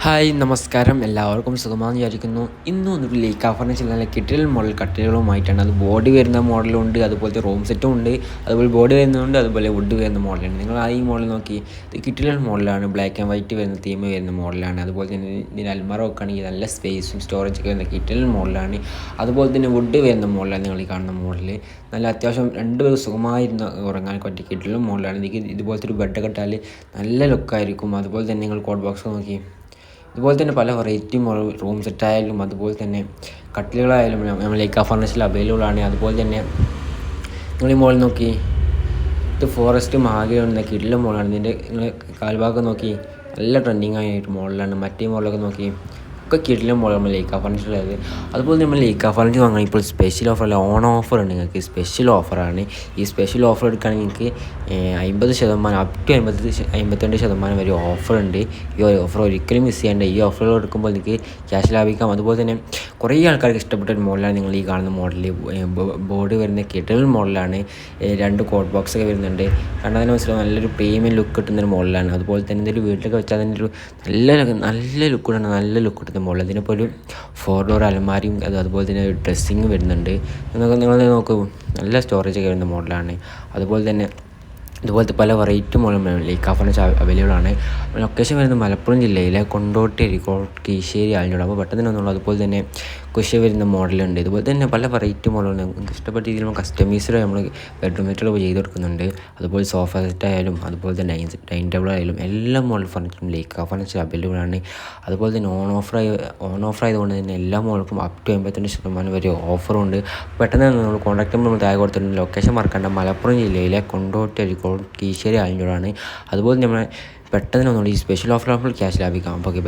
Hi നമസ്കാരം, എല്ലാവർക്കും സുഖമാണെന്ന് വിചാരിക്കുന്നു. ഇന്ന് വന്നിട്ട് ലേക്കാ ഫർണിച്ചർ നല്ല കിട്ടിൽ മോഡൽ കട്ടിലുകളുമായിട്ടാണ്. അത് ബോഡി വരുന്ന മോഡലുണ്ട്, അതുപോലത്തെ റൂം സെറ്റും ഉണ്ട്, അതുപോലെ ബോഡി വരുന്നുണ്ട്, അതുപോലെ വുഡ് വരുന്ന മോഡലുണ്ട്. നിങ്ങൾ ഈ മോഡൽ നോക്കി, ഇത് കിട്ടിൽ മോഡലാണ്, ബ്ലാക്ക് ആൻഡ് വൈറ്റ് വരുന്ന തീം വരുന്ന മോഡലാണ്. അതുപോലെ തന്നെ ഇതിന് അൽമറ വെക്കുകയാണെങ്കിൽ നല്ല സ്പേസും സ്റ്റോറേജൊക്കെ വരുന്ന കിട്ടിൽ മോഡലാണ്. അതുപോലെ തന്നെ വുഡ് വരുന്ന മോഡലാണ് നിങ്ങൾ ഈ കാണുന്ന മോഡൽ. നല്ല അത്യാവശ്യം രണ്ടുപേരും സുഖമായിരുന്ന ഉറങ്ങാൻ പറ്റിയ കിട്ടിൽ മോഡലാണ്. എനിക്ക് ഇതുപോലത്തെ ഒരു ബെഡൊക്കെ ഇട്ടാൽ നല്ല ലുക്കായിരിക്കും. അതുപോലെ തന്നെ നിങ്ങൾ കോഡ് ബോക്സ് നോക്കി, ഇതുപോലെ തന്നെ പല വെറൈറ്റി റൂം സെറ്റായാലും അതുപോലെ തന്നെ കട്ടിലുകളായാലും നമ്മൾ ലേക്കാ ഫർണിച്ചറിൽ അവൈലബിൾ ആണ്. അതുപോലെ തന്നെ നിങ്ങൾ ഈ മോളിൽ നോക്കി, ഇത് ഫോറസ്റ്റ് മഹാഗണിയുടെ കിടിലൻ മോളാണ്. ഇതിൻ്റെ നിങ്ങൾ കാൽഭാഗം നോക്കി, നല്ല ട്രെൻഡിങ് ആയിട്ട് മോഡലാണ്. മറ്റേ മോഡലൊക്കെ നോക്കി, ഒക്കെ കിടിലൻ മോഡൽ നമ്മൾ ലേക്കാ ഫർണിച്ചറിലായത്. അതുപോലെ നമ്മൾ ലേക്കാ ഫർണിച്ചർ വാങ്ങാൻ ഇപ്പോൾ സ്പെഷ്യൽ ഓഫറല്ല, ഓഫർ ഉണ്ട്. നിങ്ങൾക്ക് സ്പെഷ്യൽ ഓഫറാണ്. ഈ സ്പെഷ്യൽ ഓഫർ എടുക്കുകയാണെങ്കിൽ നിങ്ങൾക്ക് 50% അപ് ടു 52% വരെ ഓഫറുണ്ട്. ഈ ഓഫർ ഒരിക്കലും മിസ് ചെയ്യേണ്ട. ഈ ഓഫറുകൾ എടുക്കുമ്പോൾ നിങ്ങൾക്ക് ക്യാഷ് ലാഭിക്കാം. അതുപോലെ തന്നെ കുറേ ആൾക്കാർക്ക് ഇഷ്ടപ്പെട്ട ഒരു മോഡലാണ് നിങ്ങൾ ഈ കാണുന്ന മോഡൽ. ബോർഡ് വരുന്ന കിടിലൻ മോഡലാണ്. 2 കോട്ട് ബോക്സൊക്കെ വരുന്നുണ്ട്. കണ്ടാൽ തന്നെ മനസ്സിലാവും നല്ലൊരു പ്രീമിയം ലുക്ക് കിട്ടുന്നൊരു മോഡലാണ്. അതുപോലെ തന്നെ എന്തെങ്കിലും വീട്ടിലൊക്കെ വെച്ചാൽ തന്നെ ഒരു നല്ല ലുക്ക് കിട്ടുന്ന നല്ല ലുക്ക് കിട്ടുന്ന മോഡൽ. ഇതിനിപ്പോൾ ഒരു 4 ഡോർ അലമാരിയും അതുപോലെ തന്നെ ഡ്രസ്സിങ് വരുന്നുണ്ട്. നിങ്ങൾ നോക്കൂ, നല്ല സ്റ്റോറേജൊക്കെ വരുന്ന മോഡലാണ്. അതുപോലെ തന്നെ ഇതുപോലത്തെ പല വെറൈറ്റി മോഡൽ ലേക്കാ ഫർണിച്ചർ അവൈലബിൾ ആണ്. ലൊക്കേഷൻ വരുന്നത് മലപ്പുറം ജില്ലയിലെ കൊണ്ടോട്ടി, അരീക്കോട്, കീശ്ശേരി, ആലഞ്ചോട്. അപ്പോൾ പെട്ടെന്ന് വന്നുള്ളൂ. അതുപോലെ തന്നെ കുശ വരുന്ന മോഡലുണ്ട്. ഇതുപോലെ തന്നെ പല വെറൈറ്റി മോഡലുണ്ട്. നിങ്ങൾക്ക് ഇഷ്ടപ്പെട്ട രീതിയിൽ നമ്മൾ കസ്റ്റമൈസ്ഡ് നമ്മൾ ബെഡ്റൂം സെറ്റുകൾ ചെയ്ത് കൊടുക്കുന്നുണ്ട്. അതുപോലെ സോഫ സെറ്റ് ആയാലും അതുപോലെ തന്നെ ഡൈനിങ് ടേബിൾ ആയാലും എല്ലാ മോഡൽ ഫർണിച്ചറും ലേക്കാ ഫർണിച്ചർ അവൈലബിൾ ആണ്. അതുപോലെ തന്നെ ഓൺ ഓഫർ ആയതുകൊണ്ട് തന്നെ എല്ലാ മോഡൽക്കും അപ് ടു 52% വരെ ഓഫറുണ്ട്. പെട്ടെന്ന് നമ്മൾ കോൺടാക്ട് നമ്പർ നമ്മൾ താഴെ കൊടുത്തിട്ടുണ്ട്. ലൊക്കേഷൻ മറക്കണ്ട, മലപ്പുറം ജില്ലയിലെ കൊണ്ടോട്ടി, അരീക്കോട്, കീശ്ശേരി, ആലഞ്ചോടാണ്. അതുപോലെ നമ്മൾ പെട്ടെന്ന് ഒന്നുകൂടി ഈ സ്പെഷ്യൽ ഓഫർ ക്യാഷ് ലാഭിക്കാം. ഓക്കെ.